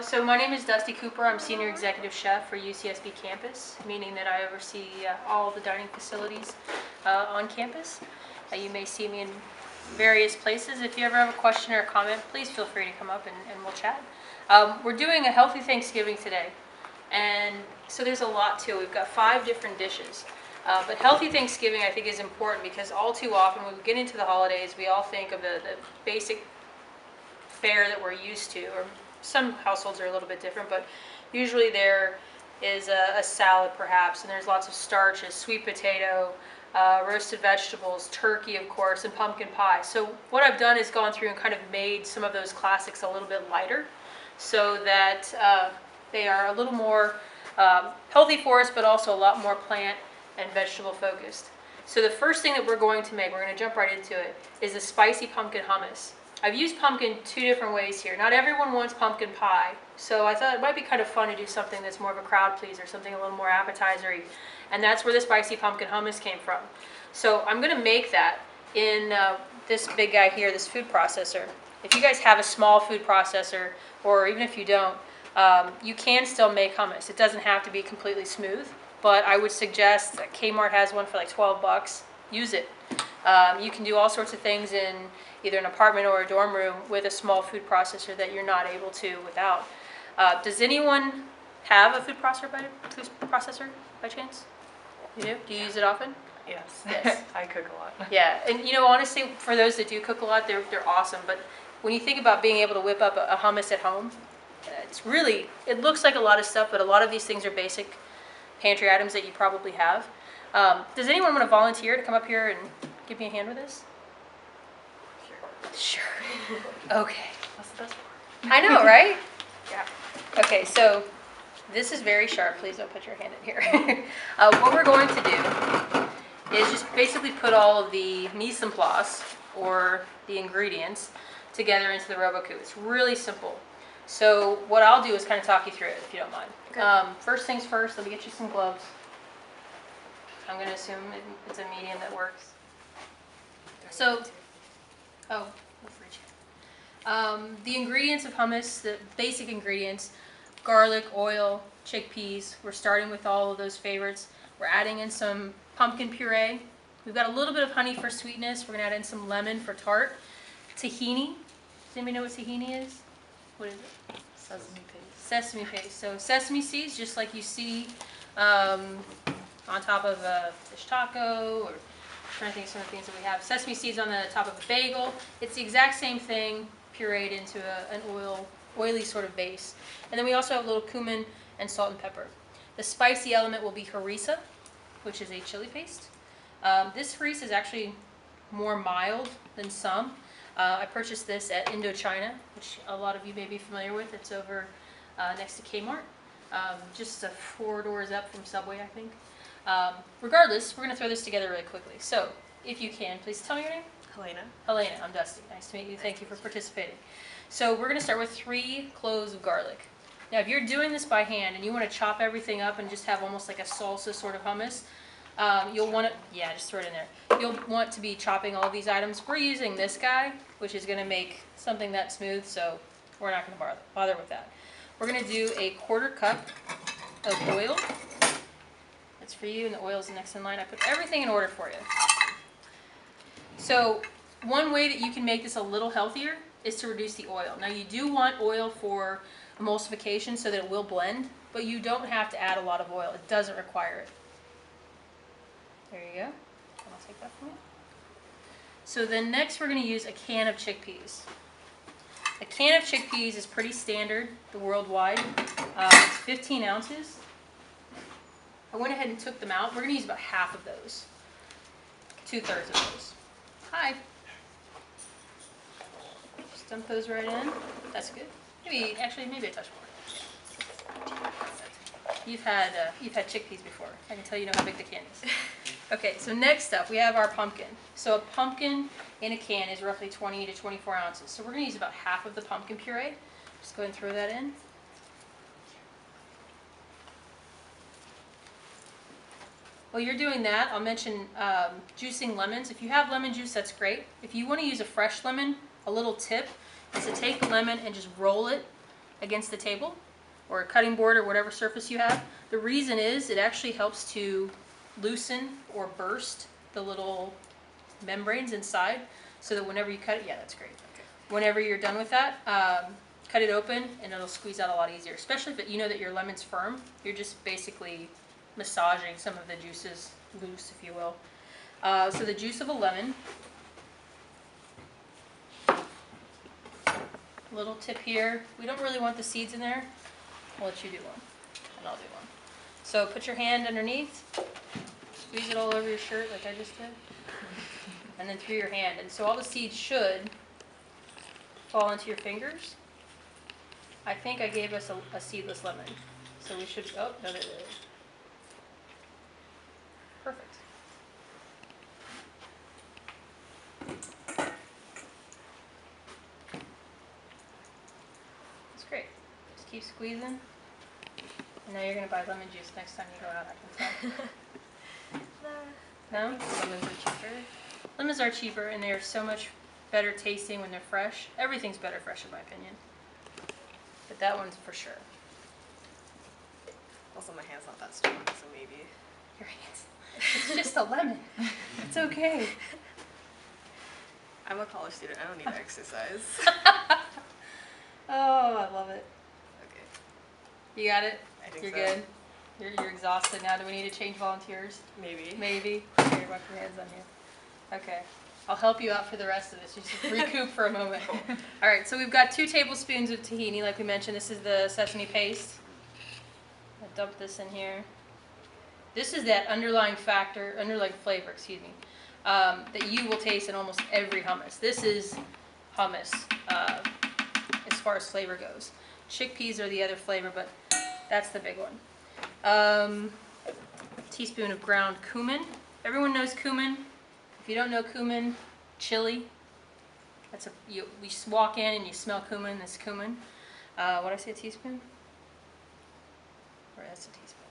So my name is Dusty Cooper. I'm Senior Executive Chef for UCSB campus, meaning that I oversee all the dining facilities on campus. You may see me in various places. If you ever have a question or a comment, please feel free to come up and we'll chat. We're doing a healthy Thanksgiving today, and so there's a lot to it. We've got 5 different dishes. But healthy Thanksgiving, I think, is important because all too often when we get into the holidays, we all think of the basic fare that we're used to, or some households are a little bit different, but usually there is a salad perhaps, and there's lots of starches, sweet potato, roasted vegetables, turkey of course, and pumpkin pie. So what I've done is gone through and kind of made some of those classics a little bit lighter so that they are a little more healthy for us, but also a lot more plant and vegetable focused. So the first thing that we're going to make, we're going to jump right into it, is the spicy pumpkin hummus. I've used pumpkin 2 different ways here. Not everyone wants pumpkin pie, so I thought it might be kind of fun to do something that's more of a crowd pleaser, something a little more appetizer-y, and that's where the spicy pumpkin hummus came from. So I'm going to make that in this big guy here, this food processor. If you guys have a small food processor, or even if you don't, you can still make hummus. It doesn't have to be completely smooth, but I would suggest that Kmart has one for like 12 bucks. Use it. You can do all sorts of things in either an apartment or a dorm room with a small food processor that you're not able to without. Does anyone have a food processor by chance? You do? Do you use it often? Yes. Yes. I cook a lot. Yeah, and you know, honestly, for those that do cook a lot, they're awesome. But when you think about being able to whip up a hummus at home, it's really, it looks like a lot of stuff, but a lot of these things are basic pantry items that you probably have. Does anyone want to volunteer to come up here and give me a hand with this? Sure. Okay. That's the best part. I know, right? Yeah. Okay, so this is very sharp. Please don't put your hand in here. What we're going to do is just basically put all of the mise en place, or the ingredients, together into the Robocoup. It's really simple. So what I'll do is kind of talk you through it, if you don't mind. Okay. First things first, let me get you some gloves. I'm going to assume it's a medium that works. So, oh, the ingredients of hummus, the basic ingredients: garlic, oil, chickpeas. We're starting with all of those favorites. We're adding in some pumpkin puree. We've got a little bit of honey for sweetness. We're going to add in some lemon for tart. Tahini. Does anybody know what tahini is? What is it? Sesame paste. Sesame paste. So sesame seeds, just like you see on top of a fish taco, or I'm trying to think of some of the things that we have. Sesame seeds on the top of a bagel. It's the exact same thing, pureed into an oily sort of base. And then we also have a little cumin and salt and pepper. The spicy element will be harissa, which is a chili paste. This harissa is actually more mild than some. I purchased this at Indochina, which a lot of you may be familiar with. It's over next to Kmart, just 4 doors up from Subway, I think. Regardless, we're going to throw this together really quickly. So, if you can, please tell me your name. Helena. Helena, I'm Dusty. Nice to meet you. Thank you for participating. So we're going to start with 3 cloves of garlic. Now, if you're doing this by hand and you want to chop everything up and just have almost like a salsa sort of hummus, you'll want to, yeah, just throw it in there. You'll want to be chopping all of these items. We're using this guy, which is going to make something that smooth, so we're not going to bother with that. We're going to do a 1/4 cup of oil. That's for you, and the oil's next in line. I put everything in order for you. So one way that you can make this a little healthier is to reduce the oil. Now, you do want oil for emulsification so that it will blend, but you don't have to add a lot of oil. It doesn't require it. There you go. I'll take that from you. So then next we're going to use a can of chickpeas. A can of chickpeas is pretty standard worldwide. It's 15 ounces. I went ahead and took them out. We're going to use about half of those. 2/3 of those. Hi. Just dump those right in. That's good. Maybe a touch more. You've had chickpeas before. I can tell you know how big the can is. Okay, so next up we have our pumpkin. So a pumpkin in a can is roughly 20 to 24 ounces. So we're going to use about half of the pumpkin puree. Just go ahead and throw that in. While you're doing that, I'll mention juicing lemons. If you have lemon juice, that's great. If you want to use a fresh lemon, a little tip is to take the lemon and just roll it against the table or a cutting board or whatever surface you have. The reason is it actually helps to loosen or burst the little membranes inside so that whenever you cut it, yeah, that's great. Okay. Whenever you're done with that, cut it open and it'll squeeze out a lot easier, especially if you know that your lemon's firm. You're just basically massaging some of the juices loose, if you will. So the juice of a lemon. Little tip here, we don't really want the seeds in there. I'll let you do one, and I'll do one. So put your hand underneath, squeeze it all over your shirt like I just did, and then through your hand. And so all the seeds should fall into your fingers. I think I gave us a seedless lemon, so we should, oh, no, there it is. Perfect. Great. Just keep squeezing. And now you're going to buy lemon juice next time you go out, I can tell. No? Lemons are cheaper. Lemons are cheaper and they are so much better tasting when they're fresh. Everything's better fresh in my opinion. But that one's for sure. Also, my hand's not that strong, so maybe. Your hands. It's just a lemon. It's okay. I'm a college student. I don't need exercise. Oh, I love it. Okay. You got it? I think You're so. good? You're exhausted now. Do we need to change volunteers? Maybe. Maybe. Here, wipe your hands on here. Okay. I'll help you out for the rest of this. Just recoup for a moment. All right, so we've got 2 tablespoons of tahini, like we mentioned. This is the sesame paste. I'll dump this in here. This is that underlying flavor, excuse me, that you will taste in almost every hummus. This is hummus as far as flavor goes. Chickpeas are the other flavor, but that's the big one. Teaspoon of ground cumin. Everyone knows cumin. If you don't know cumin, chili. That's we just walk in and you smell cumin. That's cumin. What did I say? A teaspoon? Or that's a teaspoon.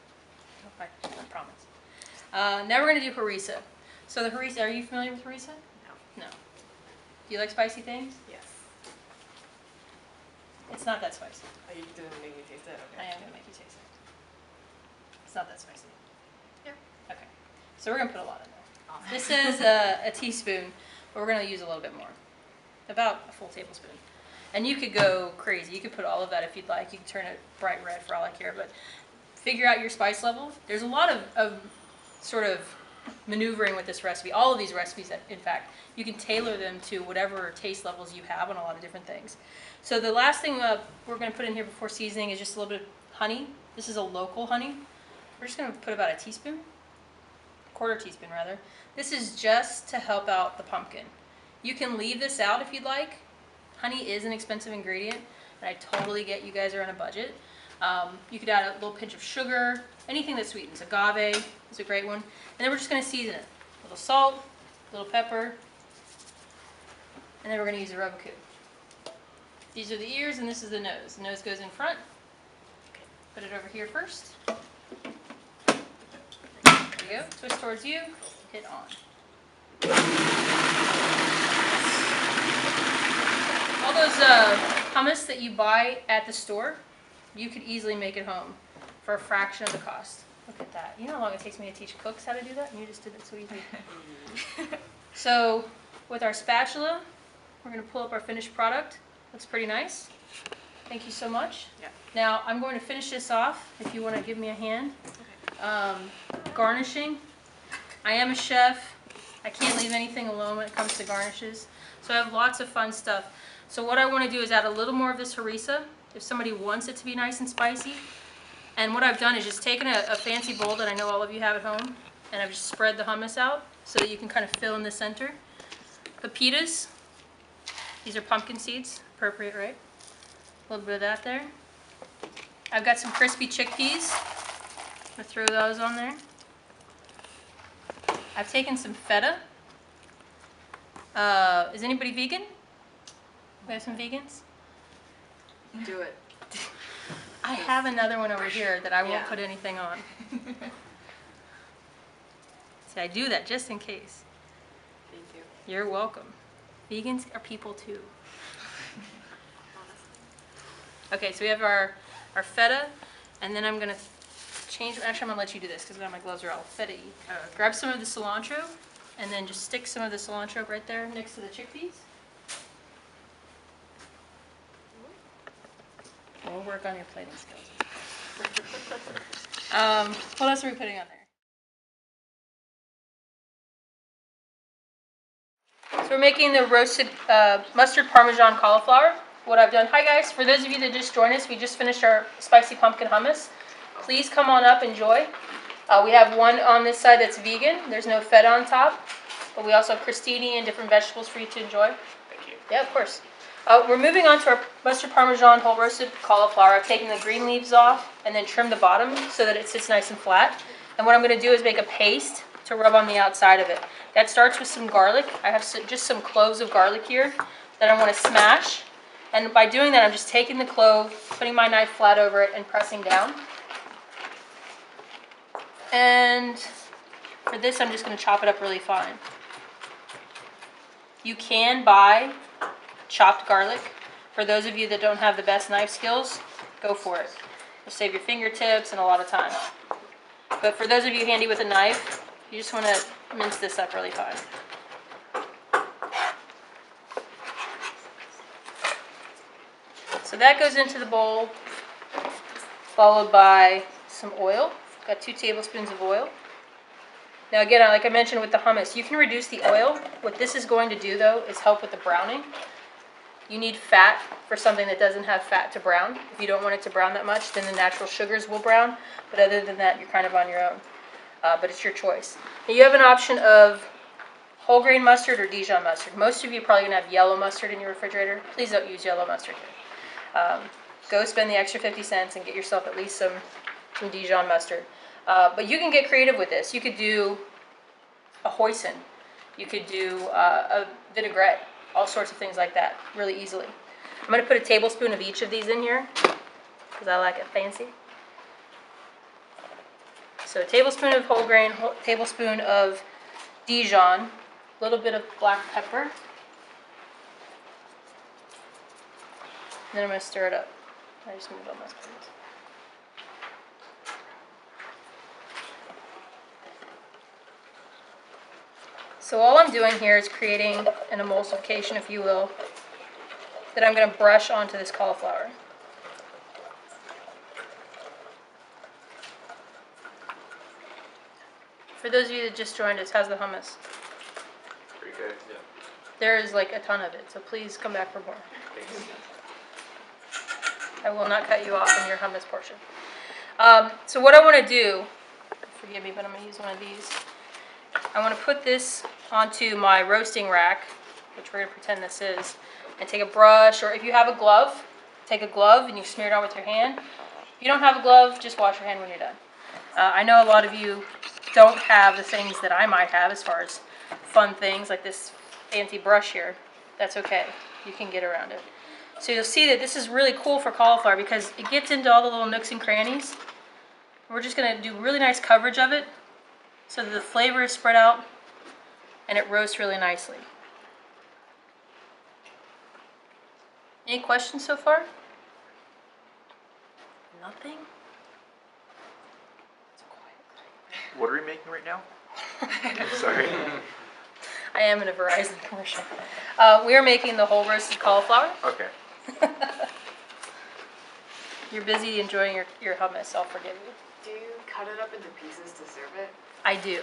I promise. Now we're gonna do harissa. So the harissa. Are you familiar with harissa? No. No. Do you like spicy things? Yes. It's not that spicy. Are you gonna make me taste it? Okay. I am gonna make you taste it. It's not that spicy. Yeah. Okay. So we're gonna put a lot in there. Awesome. This is a teaspoon, but we're going to use a little bit more. About a full tablespoon. And you could go crazy. You could put all of that if you'd like. You can turn it bright red for all I care. But figure out your spice level. There's a lot of sort of maneuvering with this recipe. All of these recipes, in fact, you can tailor them to whatever taste levels you have on a lot of different things. So the last thing we're going to put in here before seasoning is just a little bit of honey. This is a local honey. We're just going to put about a teaspoon. Quarter teaspoon rather. This is just to help out the pumpkin. You can leave this out if you'd like. Honey is an expensive ingredient, and I totally get you guys are on a budget. You could add a little pinch of sugar, anything that sweetens. Agave is a great one. And then we're just going to season it. A little salt, a little pepper, and then we're going to use a Roboku. These are the ears, and this is the nose. The nose goes in front. Put it over here first. There you go. Twist towards you. Hit on. All those hummus that you buy at the store, you could easily make at home for a fraction of the cost. Look at that. You know how long it takes me to teach cooks how to do that? And you just did it so easy. So with our spatula, we're going to pull up our finished product. Looks pretty nice. Thank you so much. Yeah. Now I'm going to finish this off if you want to give me a hand. Garnishing. I am a chef. I can't leave anything alone when it comes to garnishes. So I have lots of fun stuff. So what I want to do is add a little more of this harissa if somebody wants it to be nice and spicy. And what I've done is just taken a fancy bowl that I know all of you have at home, and I've just spread the hummus out so that you can kind of fill in the center. Pepitas. These are pumpkin seeds. Appropriate, right? A little bit of that there. I've got some crispy chickpeas. I'm going to throw those on there. I've taken some feta. Is anybody vegan? We have some vegans? Do it. I have another one over here that I won't Yeah. put anything on. See, I do that just in case. Thank you. You're welcome. Vegans are people too. Honestly. Okay, so we have our feta, and then I'm gonna change, actually I'm gonna let you do this, because now my gloves are all feta-y. Oh, okay. Grab some of the cilantro, and then just stick some of the cilantro right there next to the chickpeas. We'll work on your plating skills. What else are we putting on there? So we're making the roasted mustard parmesan cauliflower. What I've done, hi guys, for those of you that just joined us, we just finished our spicy pumpkin hummus. Please come on up, enjoy. We have one on this side that's vegan. There's no feta on top, but we also have crostini and different vegetables for you to enjoy. Thank you. Yeah, of course. We're moving on to our mustard parmesan whole roasted cauliflower. I've taken the green leaves off and then trimmed the bottom so that it sits nice and flat. And what I'm going to do is make a paste to rub on the outside of it. That starts with some garlic. I have just some cloves of garlic here that I want to smash. And by doing that, I'm just taking the clove, putting my knife flat over it, and pressing down. And for this, I'm just going to chop it up really fine. You can buy chopped garlic. For those of you that don't have the best knife skills, go for it. It'll save your fingertips and a lot of time. But for those of you handy with a knife, you just want to mince this up really fine. So that goes into the bowl, followed by some oil. Got 2 tablespoons of oil. Now again, like I mentioned with the hummus, you can reduce the oil. What this is going to do though is help with the browning. You need fat for something that doesn't have fat to brown. If you don't want it to brown that much, then the natural sugars will brown. But other than that, you're kind of on your own. But it's your choice. Now you have an option of whole grain mustard or Dijon mustard. Most of you are probably going to have yellow mustard in your refrigerator. Please don't use yellow mustard here. Go spend the extra 50 cents and get yourself at least some Dijon mustard. But you can get creative with this. You could do a hoisin. You could do a vinaigrette. All sorts of things like that, really easily. I'm going to put a tablespoon of each of these in here, because I like it fancy. So a tablespoon of whole grain, tablespoon of Dijon, a little bit of black pepper. And then I'm going to stir it up. I just moved all my spoons. So all I'm doing here is creating an emulsification, if you will, that I'm going to brush onto this cauliflower. For those of you that just joined us, how's the hummus? Pretty good. Yeah. There is like a ton of it, so please come back for more. Thanks. I will not cut you off in your hummus portion. So what I want to do, forgive me, but I'm going to use one of these. I want to put this onto my roasting rack, which we're going to pretend this is, and take a brush, or if you have a glove, take a glove and you smear it on with your hand. If you don't have a glove, just wash your hand when you're done. I know a lot of you don't have the things that I might have as far as fun things like this fancy brush here. That's okay. You can get around it. So you'll see that this is really cool for cauliflower because it gets into all the little nooks and crannies. We're just going to do really nice coverage of it so that the flavor is spread out and it roasts really nicely. Any questions so far? Nothing? It's quiet. What are we making right now? Sorry. I am in a Verizon commercial. We are making the whole roasted cauliflower. Okay. You're busy enjoying your hummus, I'll forgive you. Do you cut it up into pieces to serve it? I do.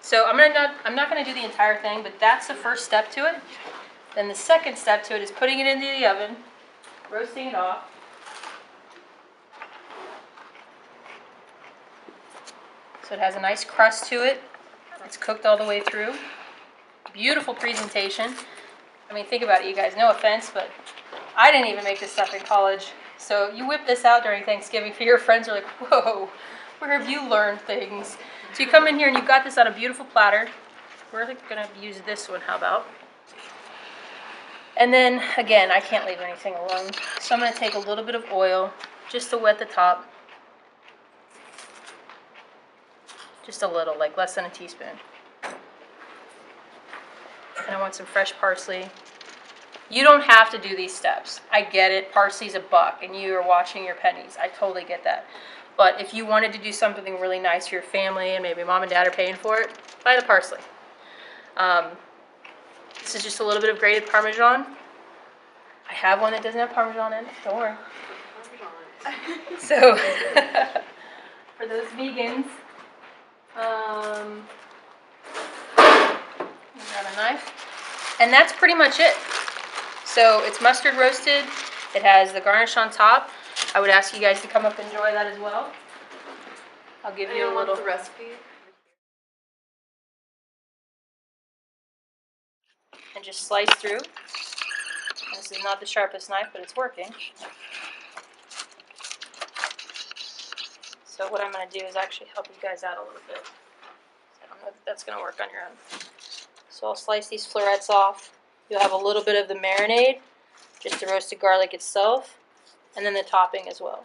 So I'm not going to do the entire thing, but that's the first step to it. Then the second step to it is putting it into the oven, roasting it off. So it has a nice crust to it. It's cooked all the way through. Beautiful presentation. I mean, think about it, you guys. No offense, but I didn't even make this stuff in college. So you whip this out during Thanksgiving for your friends. Are like, whoa, where have you learned things? So you come in here and you've got this on a beautiful platter. We're going to use this one, how about? And then, again, I can't leave anything alone. So I'm going to take a little bit of oil just to wet the top. Just a little, like less than a teaspoon. And I want some fresh parsley. You don't have to do these steps. I get it. Parsley's $1 and you are watching your pennies. I totally get that. But if you wanted to do something really nice for your family and maybe mom and dad are paying for it, buy the parsley. This is just a little bit of grated Parmesan. I have one that doesn't have Parmesan in it. Don't worry. So, for those vegans, grab a knife. And that's pretty much it. So it's mustard roasted. It has the garnish on top. I would ask you guys to come up and enjoy that as well. I'll give you a little the recipe. And just slice through. This is not the sharpest knife, but it's working. So what I'm going to do is actually help you guys out a little bit. I don't know if that's going to work on your own. So I'll slice these florets off. You'll have a little bit of the marinade, just the roasted garlic itself, and then the topping as well.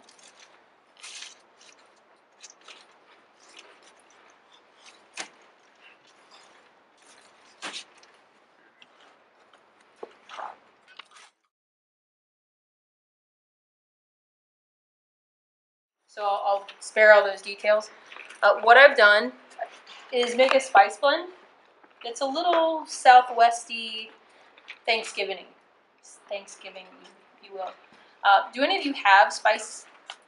So I'll spare all those details. What I've done is make a spice blend. It's a little southwesty Thanksgiving, if you will. Do any of you have spice,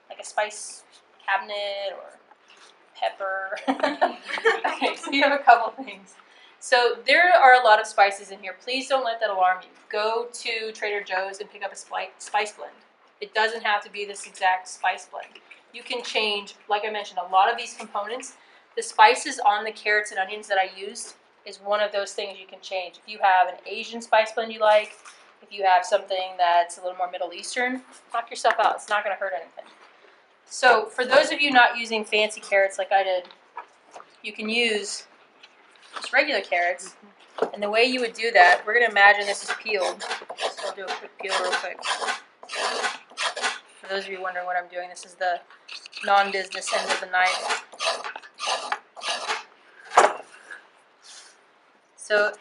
like a spice cabinet or pepper? Okay, so you have a couple things. So there are a lot of spices in here. Please don't let that alarm you. Go to Trader Joe's and pick up a spice blend. It doesn't have to be this exact spice blend. You can change, like I mentioned, a lot of these components. The spices on the carrots and onions that I used is one of those things you can change. If you have an Asian spice blend you like, if you have something that's a little more Middle Eastern, knock yourself out. It's not going to hurt anything. So for those of you not using fancy carrots like I did, you can use just regular carrots. And the way you would do that, we're going to imagine this is peeled. So I'll do a quick peel real quick. For those of you wondering what I'm doing, this is the non-business end of the knife. So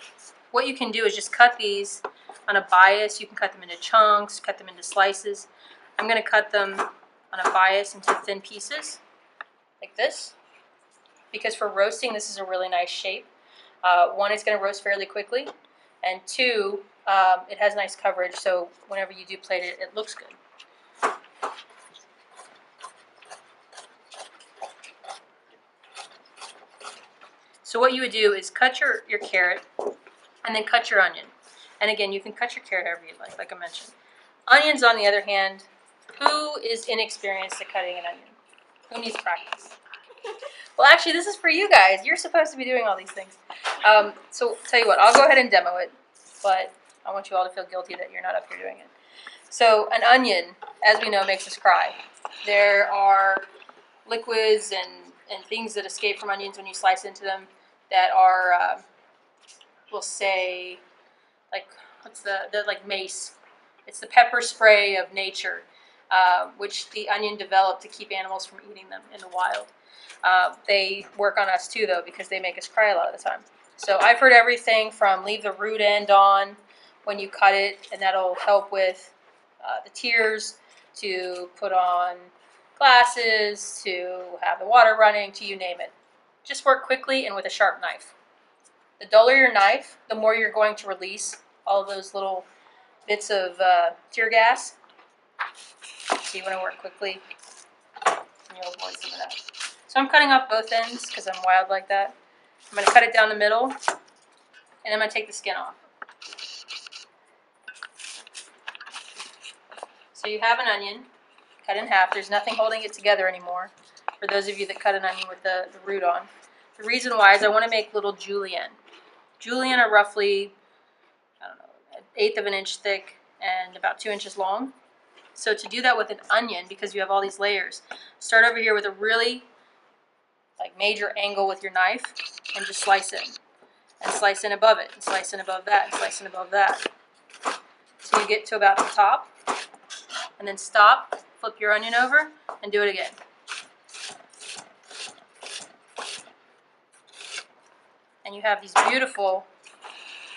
what you can do is just cut these on a bias. You can cut them into chunks, cut them into slices. I'm going to cut them on a bias into thin pieces, like this, because for roasting, this is a really nice shape. One, it's going to roast fairly quickly, and two, it has nice coverage, so whenever you do plate it, it looks good. So what you would do is cut your carrot, and then cut your onion. And again, you can cut your carrot however you like I mentioned. Onions, on the other hand, who is inexperienced at cutting an onion? Who needs practice? Well, actually, this is for you guys. You're supposed to be doing all these things. So tell you what, I'll go ahead and demo it, but I want you all to feel guilty that you're not up here doing it. So an onion, as we know, makes us cry. There are liquids and things that escape from onions when you slice into them that are, we'll say, like, they're like mace. It's the pepper spray of nature, which the onion developed to keep animals from eating them in the wild. They work on us too, though, because they make us cry a lot of the time. So I've heard everything from leave the root end on when you cut it, and that'll help with the tears, to put on glasses, to have the water running, to you name it. Just work quickly and with a sharp knife. The duller your knife, the more you're going to release all of those little bits of tear gas. So you want to work quickly, and you'll avoid some of that. So I'm cutting off both ends because I'm wild like that. I'm going to cut it down the middle, and I'm going to take the skin off. So you have an onion cut in half. There's nothing holding it together anymore for those of you that cut an onion with the root on. The reason why is I want to make little julienne. Julienne are roughly, I don't know, 1/8 of an inch thick and about 2 inches long. So to do that with an onion, because you have all these layers, start over here with a really major angle with your knife and just slice in. And slice in above it, and slice in above that, and slice in above that. So you get to about the top, and then stop, flip your onion over, and do it again. And you have these beautiful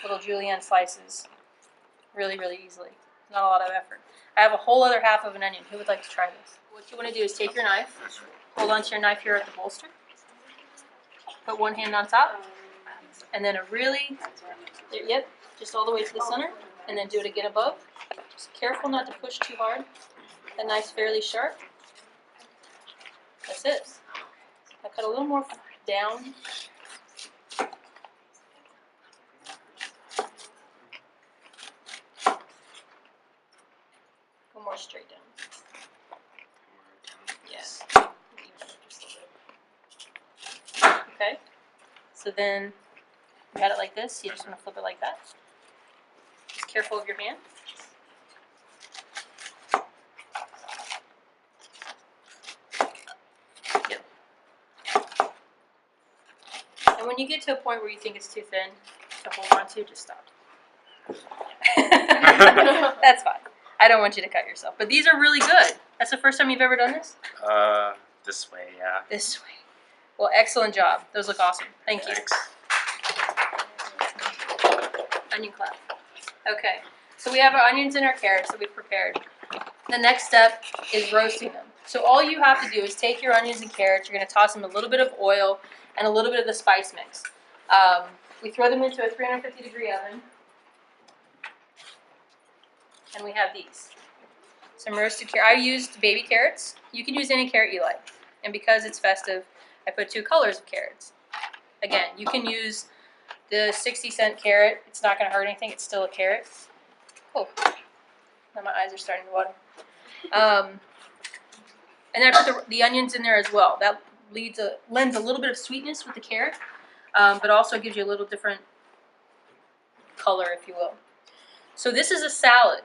little julienne slices. really, really easily. Not a lot of effort. I have a whole other half of an onion. Who would like to try this? What you want to do is take your knife, hold onto your knife here at the bolster, put one hand on top, and then yep, just all the way to the center, and then do it again above. Just careful not to push too hard. The knife's fairly sharp. That's it. I cut a little more down. Go more straight down. Yes. Okay. So then you got it like this. You just want to flip it like that. Just careful of your hand. Yep. And when you get to a point where you think it's too thin to hold on to, just stop. That's fine. I don't want you to cut yourself. But these are really good. That's the first time you've ever done this? This way, yeah. This way. Well, excellent job. Those look awesome. Thank you. Thanks. Onion clap. Okay. So we have our onions and our carrots that we've prepared. The next step is roasting them. So all you have to do is take your onions and carrots. You're going to toss them a little bit of oil and a little bit of the spice mix. We throw them into a 350-degree oven. And we have these. Some roasted carrots. I used baby carrots. You can use any carrot you like. And because it's festive, I put 2 colors of carrots. Again, you can use the 60-cent carrot. It's not going to hurt anything. It's still a carrot. Oh, now my eyes are starting to water. And I put the onions in there as well. That lends a little bit of sweetness with the carrot, but also gives you a little different color, if you will. So this is a salad.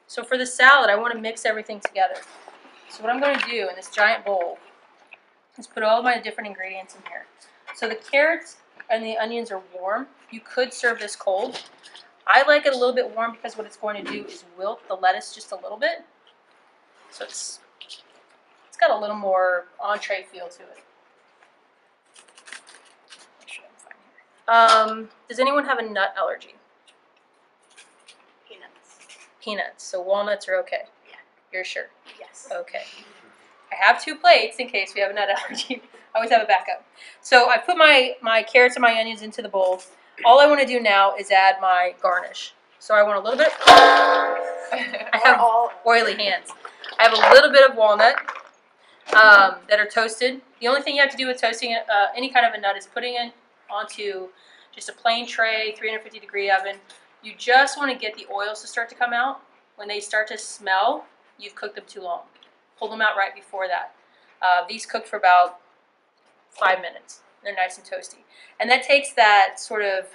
So for the salad, I want to mix everything together. So what I'm going to do in this giant bowl is put all my different ingredients in here. So the carrots and the onions are warm. You could serve this cold. I like it a little bit warm because what it's going to do is wilt the lettuce just a little bit. So it's got a little more entree feel to it. Make sure I'm fine here. Does anyone have a nut allergy? Peanuts. So walnuts are okay? Yeah. You're sure? Yes. Okay. I have 2 plates in case we have a nut allergy. I always have a backup. So I put my carrots and my onions into the bowl. All I want to do now is add my garnish. So I want a little bit. I have oily hands. I have a little bit of walnut that are toasted. The only thing you have to do with toasting any kind of a nut is putting it onto just a plain tray, 350-degree oven. You just want to get the oils to start to come out. When they start to smell, you've cooked them too long. Pull them out right before that. These cooked for about 5 minutes. They're nice and toasty. And that takes that sort of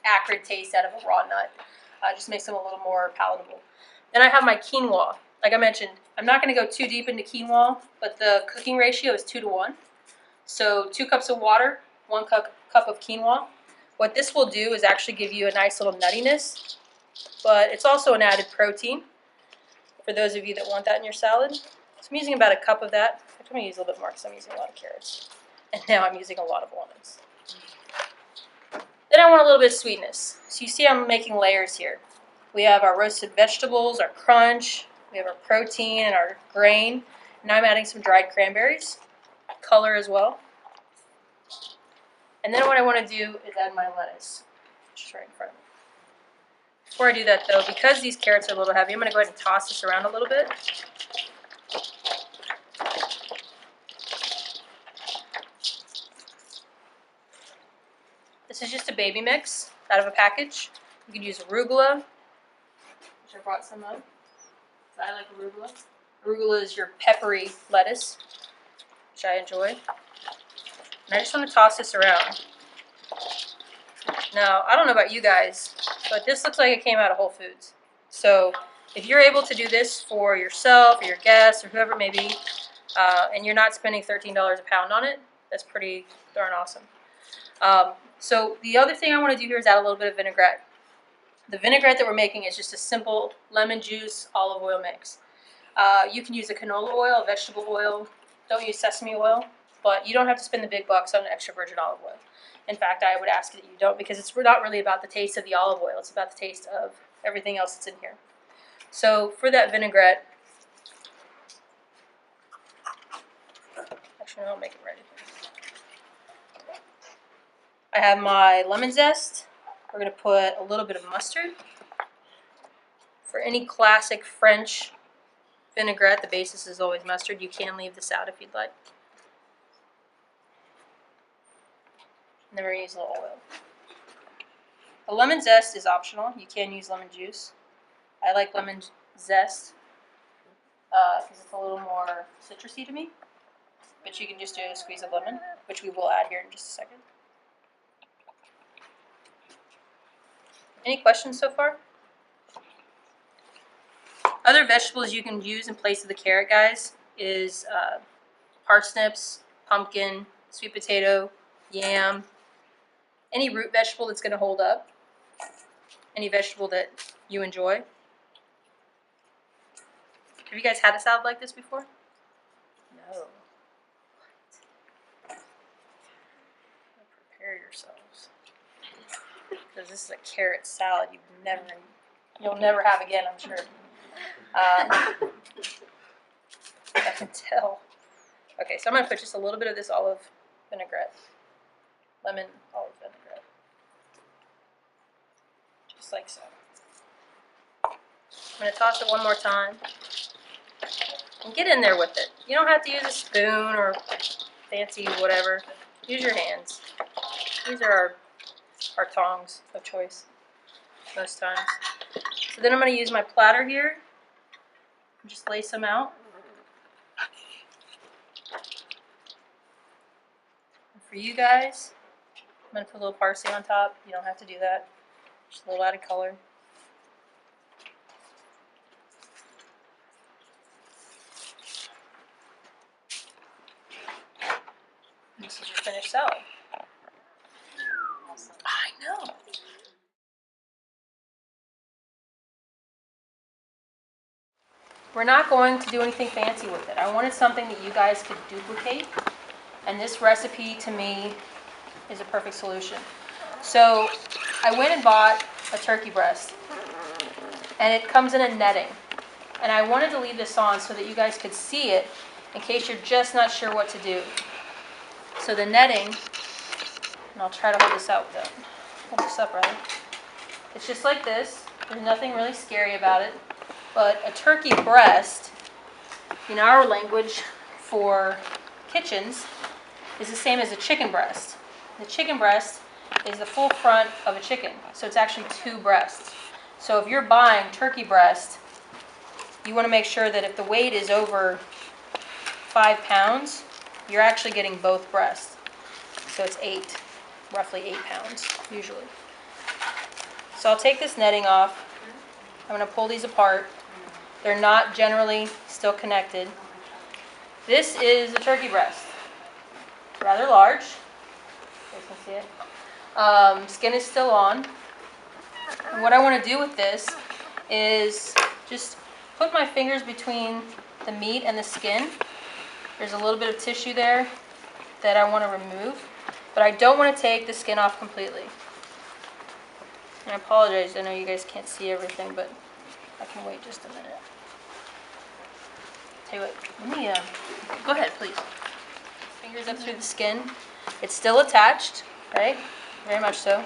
acrid taste out of a raw nut. Just makes them a little more palatable. Then I have my quinoa. Like I mentioned, I'm not going to go too deep into quinoa, but the cooking ratio is 2 to 1. So 2 cups of water, 1 cup of quinoa. What this will do is actually give you a nice little nuttiness, but it's also an added protein for those of you that want that in your salad. So I'm using about a cup of that. I'm going to use a little bit more because I'm using a lot of carrots. And now I'm using a lot of walnuts. Then I want a little bit of sweetness. So you see I'm making layers here. We have our roasted vegetables, our crunch, we have our protein and our grain. Now I'm adding some dried cranberries, color as well. And then what I want to do is add my lettuce, which is right in front of me. Before I do that though, because these carrots are a little heavy, I'm going to go ahead and toss this around a little bit. This is just a baby mix out of a package. You can use arugula, which I brought some of. I like arugula. Arugula is your peppery lettuce, which I enjoy. And I just want to toss this around. Now, I don't know about you guys, but this looks like it came out of Whole Foods. So if you're able to do this for yourself or your guests or whoever it may be, and you're not spending $13 a pound on it, that's pretty darn awesome. So the other thing I want to do here is add a little bit of vinaigrette. The vinaigrette that we're making is just a simple lemon juice, olive oil mix. You can use a canola oil, a vegetable oil. Don't use sesame oil, but you don't have to spend the big bucks on extra virgin olive oil. In fact, I would ask that you don't, because it's not really about the taste of the olive oil. It's about the taste of everything else that's in here. So for that vinaigrette, actually, I'll make it ready. I have my lemon zest. We're going to put a little bit of mustard. For any classic French vinaigrette, the basis is always mustard. You can leave this out if you'd like. And then we're going to use a little oil. The lemon zest is optional. You can use lemon juice. I like lemon zest because it's a little more citrusy to me. But you can just do a squeeze of lemon, which we will add here in just a second. Any questions so far? Other vegetables you can use in place of the carrot, guys, is parsnips, pumpkin, sweet potato, yam, any root vegetable that's going to hold up, any vegetable that you enjoy. Have you guys had a salad like this before? No. Prepare yourselves, because this is a carrot salad you'll never have again, I'm sure. I can tell. Okay, so I'm going to put just a little bit of this olive vinaigrette, lemon olive vinaigrette, just like so. I'm going to toss it one more time and get in there with it. You don't have to use a spoon or fancy whatever. Use your hands. These are our tongs of choice most times. So then I'm going to use my platter here and just lay some out. And for you guys, I'm going to put a little parsley on top. You don't have to do that. Just a little added color. This is your finished salad. I know. We're not going to do anything fancy with it. I wanted something that you guys could duplicate, and this recipe to me is a perfect solution. So I went and bought a turkey breast, and it comes in a netting. And I wanted to leave this on so that you guys could see it in case you're just not sure what to do. So the netting, and I'll try to hold this up, rather. It's just like this. There's nothing really scary about it. But a turkey breast, in our language for kitchens, is the same as a chicken breast. The chicken breast is the full front of a chicken, so it's actually two breasts. So if you're buying turkey breast, you want to make sure that if the weight is over 5 pounds, you're actually getting both breasts. So it's roughly 8 pounds, usually. So I'll take this netting off. I'm going to pull these apart. They're not generally still connected. This is a turkey breast. Rather large. You guys can see it. Skin is still on. And what I want to do with this is just put my fingers between the meat and the skin. There's a little bit of tissue there that I want to remove, but I don't want to take the skin off completely. And I apologize, I know you guys can't see everything, but I can wait just a minute. Tell you what, let me, go ahead, please. Fingers up through the skin. It's still attached, right? Very much so.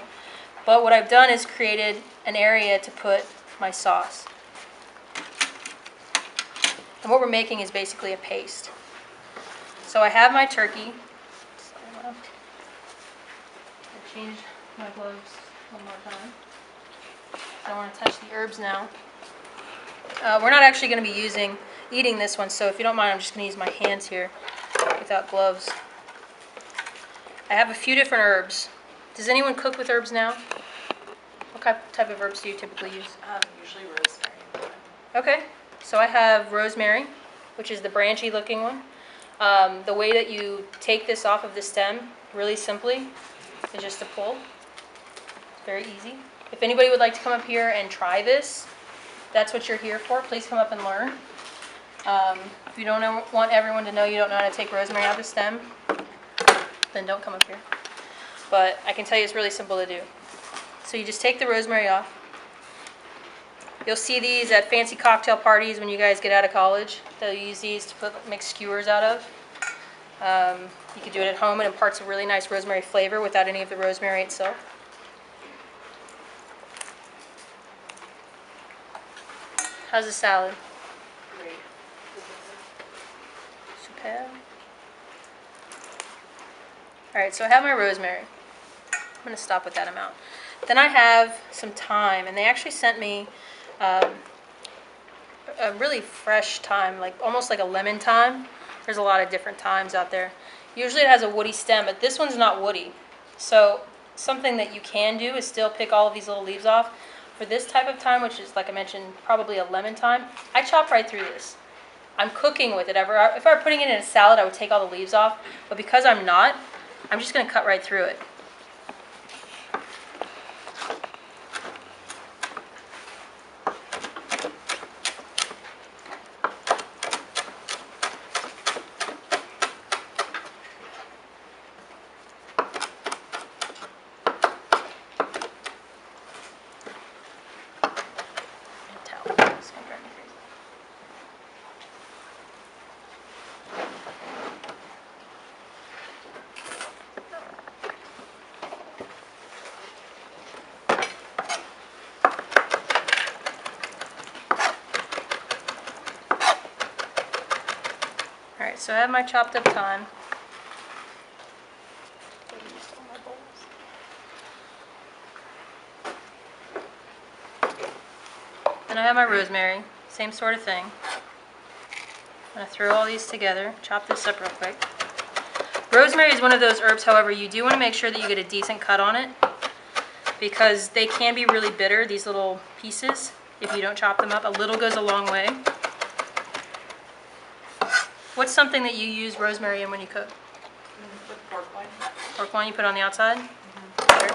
But what I've done is created an area to put my sauce. And what we're making is basically a paste. So I have my turkey. I'll change my gloves one more time. I don't want to touch the herbs now. We're not actually going to be eating this one, so if you don't mind, I'm just going to use my hands here without gloves. I have a few different herbs. Does anyone cook with herbs now? What type of herbs do you typically use? Usually rosemary. Okay, so I have rosemary, which is the branchy looking one. The way that you take this off of the stem, really simply, is just to pull. It's very easy. If anybody would like to come up here and try this, that's what you're here for. Please come up and learn. If you don't want everyone to know you don't know how to take rosemary out of the stem, then don't come up here. But I can tell you it's really simple to do. So you just take the rosemary off. You'll see these at fancy cocktail parties when you guys get out of college. They'll use these to make skewers out of. You can do it at home, and it imparts a really nice rosemary flavor without any of the rosemary itself. How's the salad? Great. Superb. Alright, so I have my rosemary. I'm going to stop with that amount. Then I have some thyme, and they actually sent me a really fresh thyme, like almost like a lemon thyme. There's a lot of different thymes out there. Usually it has a woody stem, but this one's not woody. So something that you can do is still pick all of these little leaves off. For this type of thyme, which is, like I mentioned, probably a lemon thyme, I chop right through this. I'm cooking with it. If I were putting it in a salad, I would take all the leaves off. But because I'm not, I'm just going to cut right through it. Alright, so I have my chopped up thyme. And I have my rosemary, same sort of thing. I'm going to throw all these together, chop this up real quick. Rosemary is one of those herbs, however, you do want to make sure that you get a decent cut on it, because they can be really bitter, these little pieces, if you don't chop them up. A little goes a long way. What's something that you use rosemary in when you cook? With pork loin. Pork loin you put on the outside? Butter.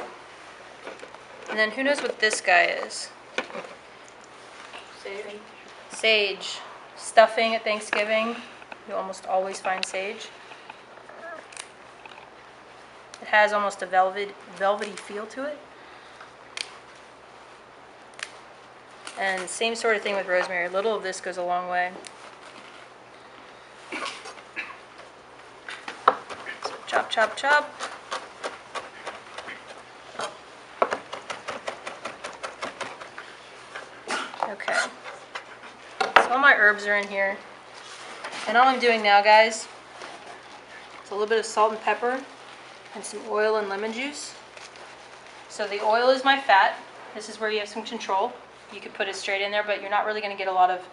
And then who knows what this guy is? Sage. Sage. Stuffing at Thanksgiving. You almost always find sage. It has almost a velvety feel to it. And same sort of thing with rosemary. A little of this goes a long way. So chop, chop, chop. Okay. So all my herbs are in here. And all I'm doing now, guys, is a little bit of salt and pepper and some oil and lemon juice. So the oil is my fat. This is where you have some control. You could put it straight in there, but you're not really going to get a lot of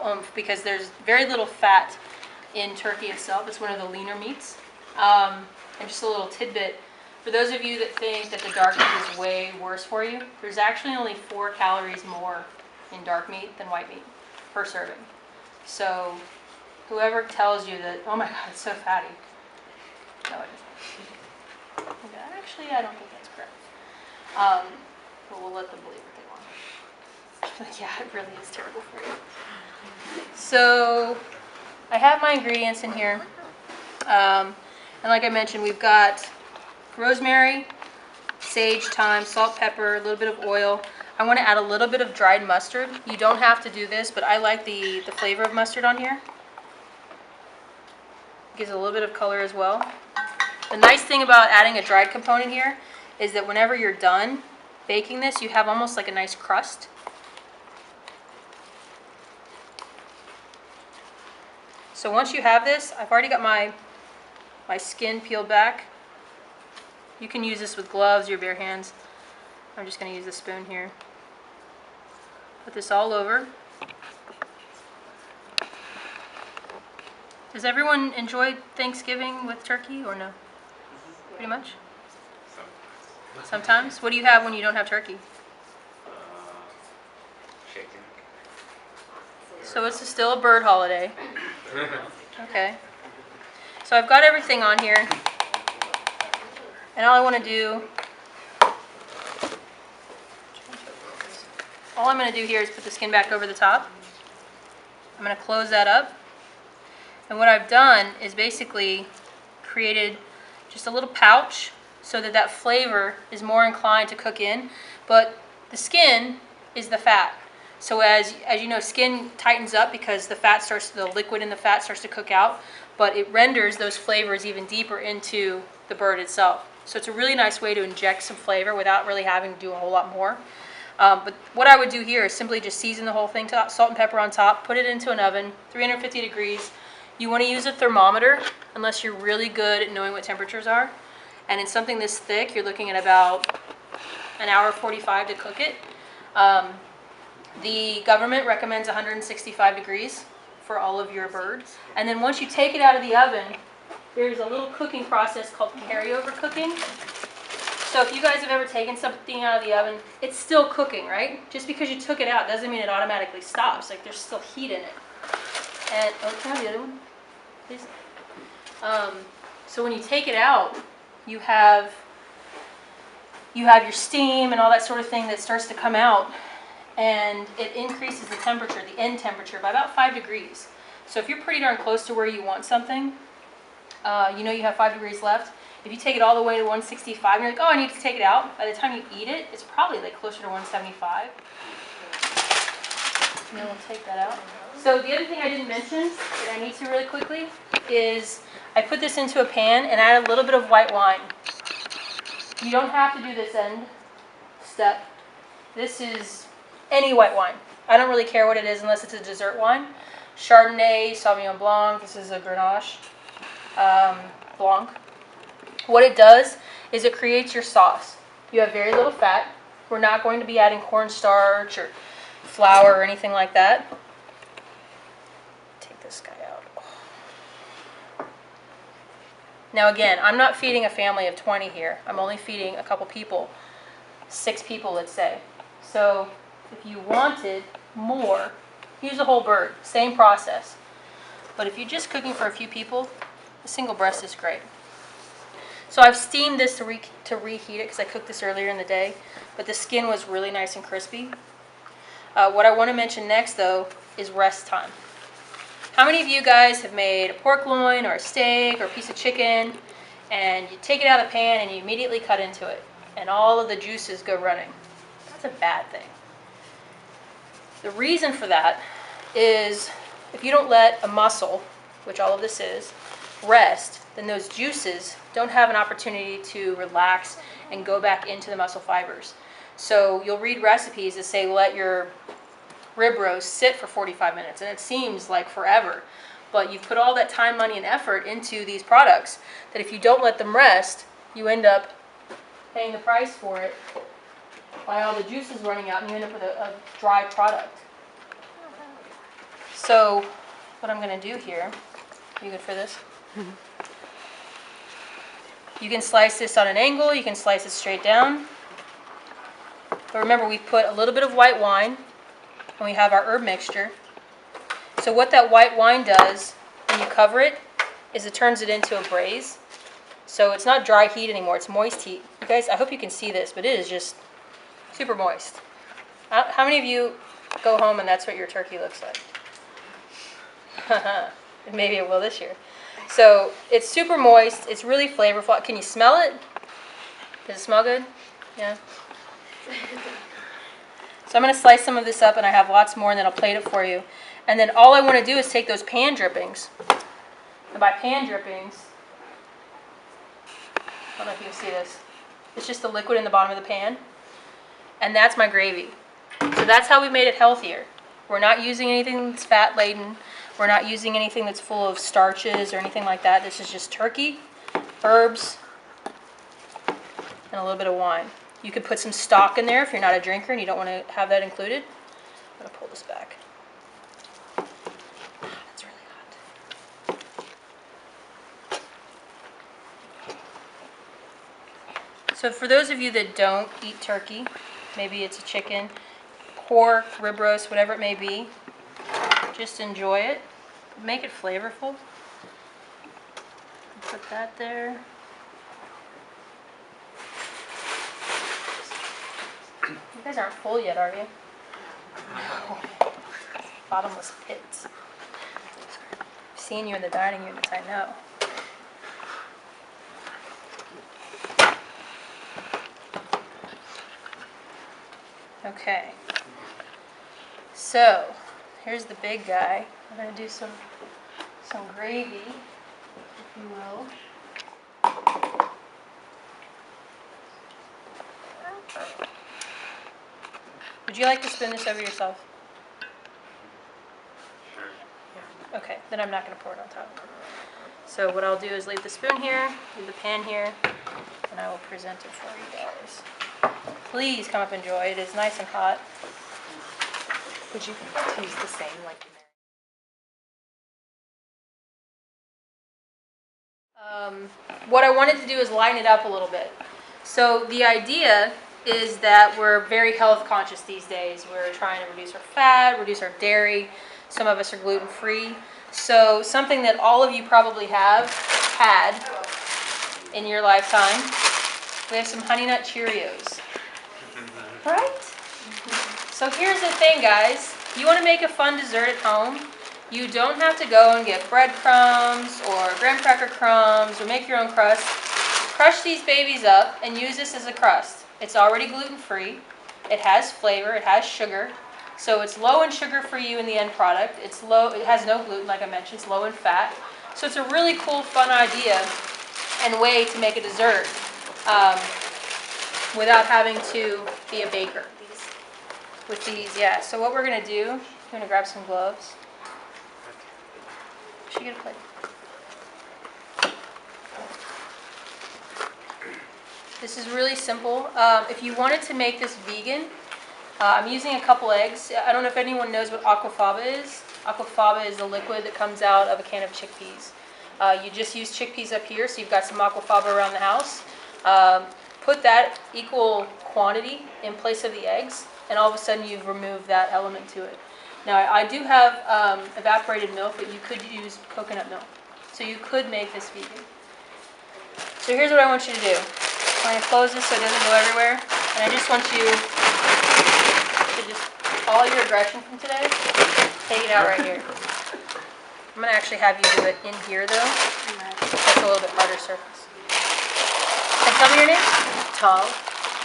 oomph because there's very little fat in turkey itself. It's one of the leaner meats. And just a little tidbit, for those of you that think that the dark meat is way worse for you, there's actually only 4 calories more in dark meat than white meat per serving. So whoever tells you that, oh my god, it's so fatty, no, it isn't. Okay, actually, I don't think that's correct. But we'll let them believe what they want. Yeah, it really is terrible for you. So I have my ingredients in here. And like I mentioned, we've got rosemary, sage, thyme, salt, pepper, a little bit of oil. I want to add a little bit of dried mustard. You don't have to do this, but I like the flavor of mustard on here. It gives a little bit of color as well. The nice thing about adding a dried component here is that whenever you're done baking this, you have almost like a nice crust. So once you have this, I've already got my skin peeled back. You can use this with gloves, your bare hands. I'm just going to use the spoon here. Put this all over. Does everyone enjoy Thanksgiving with turkey or no? Pretty much? Sometimes? What do you have when you don't have turkey? Chicken. So it's still a bird holiday. Okay. So I've got everything on here. And all I'm going to do here is put the skin back over the top. I'm going to close that up. And what I've done is basically created just a little pouch so that that flavor is more inclined to cook in. But the skin is the fat. So as you know, skin tightens up because the liquid in the fat starts to cook out, but it renders those flavors even deeper into the bird itself. So it's a really nice way to inject some flavor without really having to do a whole lot more. But what I would do here is simply just season the whole thing, salt and pepper on top, put it into an oven, 350 degrees. You want to use a thermometer unless you're really good at knowing what temperatures are. And in something this thick, you're looking at about an hour 45 to cook it. The government recommends 165 degrees for all of your birds. And then once you take it out of the oven, there's a little cooking process called carryover cooking. So if you guys have ever taken something out of the oven, it's still cooking, right? Just because you took it out doesn't mean it automatically stops. Like there's still heat in it. And, oh, can I have the other one, please? So when you take it out, you have your steam and all that sort of thing that starts to come out, and it increases the temperature, the end temperature, by about 5 degrees. So if you're pretty darn close to where you want something, you know you have 5 degrees left. If you take it all the way to 165 and you're like, oh, I need to take it out, by the time you eat it, it's probably like closer to 175. And then we'll take that out. So the other thing I didn't mention that I need to really quickly is I put this into a pan and add a little bit of white wine. You don't have to do this end step. This is any white wine. I don't really care what it is unless it's a dessert wine. Chardonnay, Sauvignon Blanc, this is a Grenache Blanc. What it does is it creates your sauce. You have very little fat. We're not going to be adding cornstarch or flour or anything like that. Take this guy out. Now again, I'm not feeding a family of 20 here. I'm only feeding a couple people, 6 people, let's say. So if you wanted more, use a whole bird, same process. But if you're just cooking for a few people, a single breast is great. So I've steamed this to reheat it because I cooked this earlier in the day, but the skin was really nice and crispy. What I want to mention next, though, is rest time. How many of you guys have made a pork loin or a steak or a piece of chicken, and you take it out of the pan and you immediately cut into it, and all of the juices go running? That's a bad thing. The reason for that is if you don't let a muscle, which all of this is, rest, then those juices don't have an opportunity to relax and go back into the muscle fibers. So you'll read recipes that say let your rib roast sit for 45 minutes, and it seems like forever. But you've put all that time, money, and effort into these products that if you don't let them rest, you end up paying the price for it by all the juices running out, and you end up with a dry product. So what I'm going to do here, you good for this? You can slice this on an angle, you can slice it straight down. But remember, we've put a little bit of white wine, and we have our herb mixture. So what that white wine does when you cover it is it turns it into a braise. So it's not dry heat anymore, it's moist heat. You guys, I hope you can see this, but it is just super moist. How many of you go home and that's what your turkey looks like? Maybe it will this year. So it's super moist, it's really flavorful. Can you smell it? Does it smell good? Yeah. So I'm going to slice some of this up, and I have lots more, and then I'll plate it for you. And then all I want to do is take those pan drippings. And by pan drippings, I don't know if you can see this. It's just the liquid in the bottom of the pan. And that's my gravy. So that's how we made it healthier. We're not using anything that's fat-laden. We're not using anything that's full of starches or anything like that. This is just turkey, herbs, and a little bit of wine. You could put some stock in there if you're not a drinker and you don't want to have that included. I'm going to pull this back. That's really hot. So for those of you that don't eat turkey, maybe it's a chicken, pork, rib roast, whatever it may be, just enjoy it. Make it flavorful. Put that there. You guys aren't full yet, are you? No. Bottomless pits. I've seen you in the dining units, I know. Okay. So, here's the big guy. I'm going to do some gravy, if you will. Would you like to spin this over yourself? Sure. Okay, then I'm not going to pour it on top. So what I'll do is leave the spoon here, leave the pan here, and I will present it for you guys. Please come up and enjoy. It is nice and hot. Would you use the same like? What I wanted to do is line it up a little bit. So the idea is that we're very health conscious these days. We're trying to reduce our fat, reduce our dairy. Some of us are gluten free. So something that all of you probably have had in your lifetime, we have some Honey Nut Cheerios. Right? So here's the thing, guys. You want to make a fun dessert at home? You don't have to go and get breadcrumbs or graham cracker crumbs or make your own crust. Crush these babies up and use this as a crust. It's already gluten-free. It has flavor. It has sugar. So it's low in sugar for you in the end product. It's low. It has no gluten, like I mentioned. It's low in fat. So it's a really cool, fun idea and way to make a dessert without having to be a baker. With these, yeah. So what we're going to do, I'm going to grab some gloves. Should you get a plate? This is really simple. If you wanted to make this vegan, I'm using a couple eggs. I don't know if anyone knows what aquafaba is. Aquafaba is the liquid that comes out of a can of chickpeas. You just use chickpeas up here, so you've got some aquafaba around the house. Put that equal quantity in place of the eggs, and all of a sudden you've removed that element to it. Now I do have evaporated milk, but you could use coconut milk. So you could make this vegan. So here's what I want you to do. I'm going to close this so it doesn't go everywhere. And I just want you to just, all your aggression from today, take it out right here. I'm going to actually have you do it in here though. That's a little bit harder surface. And tell me your name? Tall.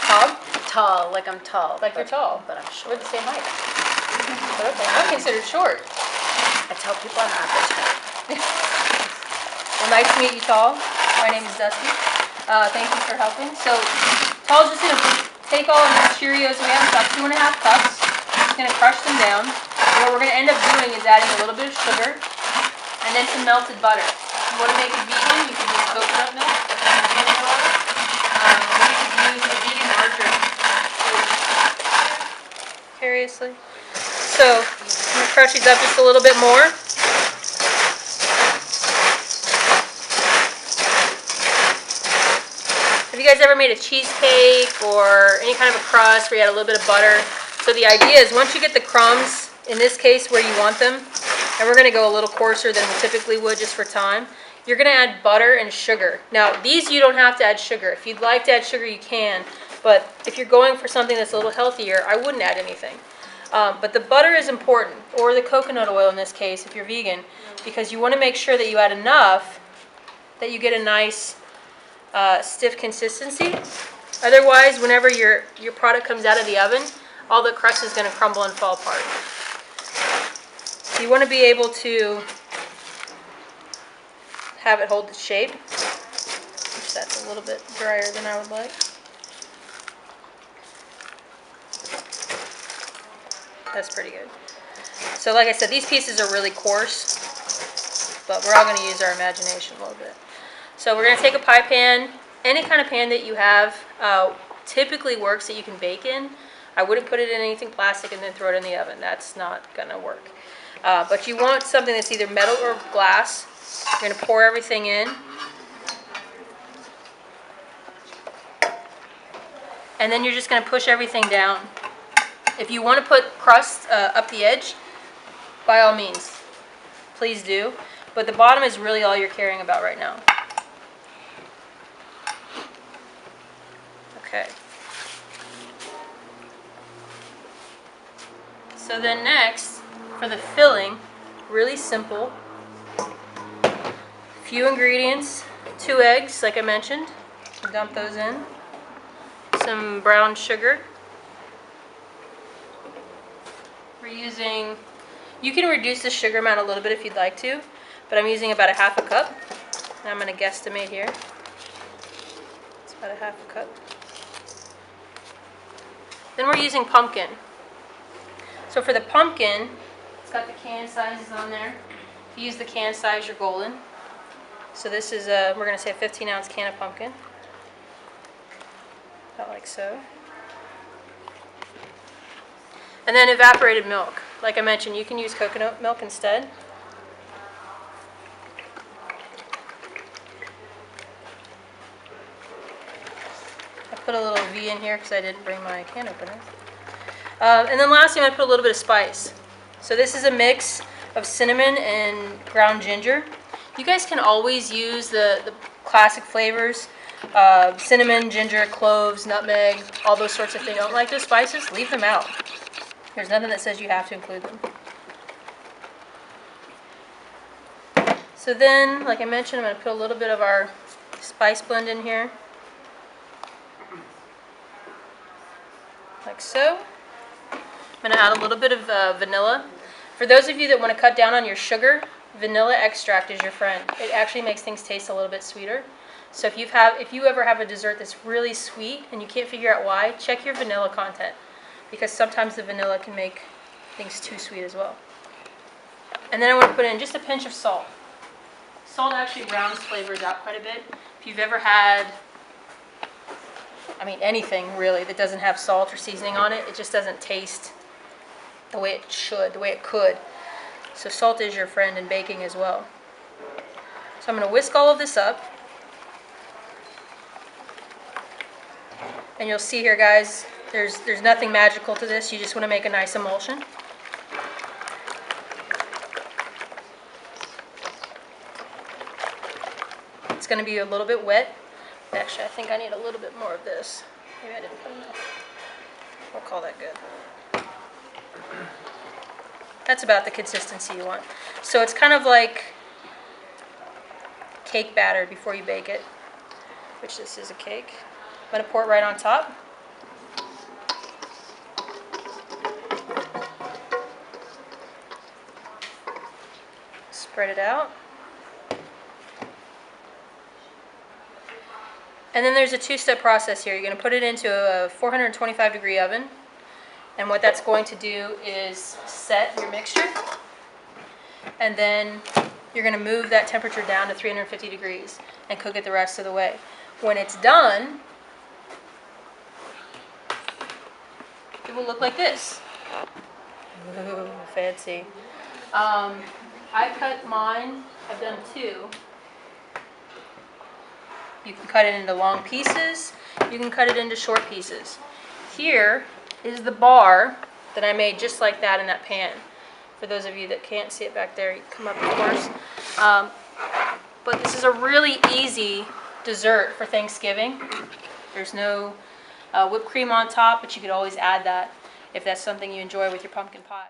Tall? Tall, like I'm tall. Like you're tall. But I'm We're short. the same height. But okay, I'm considered short. I tell people I'm average height. Well, nice to meet you, Tall. My name is Dusty. Thank you for helping. So, Tall's just going to take all of these Cheerios. We have about 2.5 cups. Just going to crush them down. And what we're going to end up doing is adding a little bit of sugar and then some melted butter. If you want to make it vegan, you can use coconut milk. Or you can use a vegan margarine. Seriously. So, I'm going to crush these up just a little bit more. Have you guys ever made a cheesecake or any kind of a crust where you add a little bit of butter? So the idea is once you get the crumbs, in this case where you want them, and we're going to go a little coarser than we typically would just for time, you're going to add butter and sugar. Now these you don't have to add sugar. If you'd like to add sugar you can, but if you're going for something that's a little healthier, I wouldn't add anything. But the butter is important, or the coconut oil in this case if you're vegan, because you want to make sure that you add enough that you get a nice stiff consistency. Otherwise, whenever your product comes out of the oven, all the crust is going to crumble and fall apart. So you want to be able to have it hold its shape. Which that's a little bit drier than I would like. That's pretty good. So like I said, these pieces are really coarse, but we're all going to use our imagination a little bit. So we're going to take a pie pan. Any kind of pan that you have typically works that you can bake in. I wouldn't put it in anything plastic and then throw it in the oven. That's not going to work. But you want something that's either metal or glass. You're going to pour everything in. And then you're just going to push everything down. If you want to put crust up the edge, by all means, please do. But the bottom is really all you're caring about right now. Okay. So then next, for the filling, really simple. Few ingredients, 2 eggs, like I mentioned. Dump those in. Some brown sugar. We're using, you can reduce the sugar amount a little bit if you'd like to, but I'm using about a half a cup. And I'm going to guesstimate here. It's about a half a cup. Then we're using pumpkin. So for the pumpkin, it's got the can sizes on there. If you use the can size, you're golden. So this is we're going to say a 15-ounce can of pumpkin. About like so. And then evaporated milk. Like I mentioned, you can use coconut milk instead. I put a little V in here because I didn't bring my can opener. And then lastly, I'm going to put a little bit of spice. So this is a mix of cinnamon and ground ginger. You guys can always use the classic flavors. Cinnamon, ginger, cloves, nutmeg, all those sorts of things. Don't like those spices? Leave them out. There's nothing that says you have to include them. So then, like I mentioned, I'm going to put a little bit of our spice blend in here. Like so. I'm going to add a little bit of vanilla. For those of you that want to cut down on your sugar, vanilla extract is your friend. It actually makes things taste a little bit sweeter. So if you ever have a dessert that's really sweet and you can't figure out why, check your vanilla content, because sometimes the vanilla can make things too sweet as well. And then I want to put in just a pinch of salt. Salt actually rounds flavors out quite a bit. If you've ever had, anything really that doesn't have salt or seasoning on it, it just doesn't taste the way it should, the way it could. So salt is your friend in baking as well. So I'm going to whisk all of this up. And you'll see here, guys, there's nothing magical to this. You just want to make a nice emulsion. It's going to be a little bit wet. Actually, I think I need a little bit more of this. Maybe I didn't put enough. We'll call that good. That's about the consistency you want. So it's kind of like cake batter before you bake it, which this is a cake. I'm going to pour it right on top. Spread it out. And then there's a two-step process here. You're going to put it into a 425-degree oven. And what that's going to do is set your mixture. And then you're going to move that temperature down to 350 degrees and cook it the rest of the way. When it's done, it will look like this. Ooh, fancy. I cut mine. I've done two. You can cut it into long pieces. You can cut it into short pieces. Here is the bar that I made just like that in that pan. For those of you that can't see it back there, you come up, of course. But this is a really easy dessert for Thanksgiving. There's no whipped cream on top, but you could always add that if that's something you enjoy with your pumpkin pie.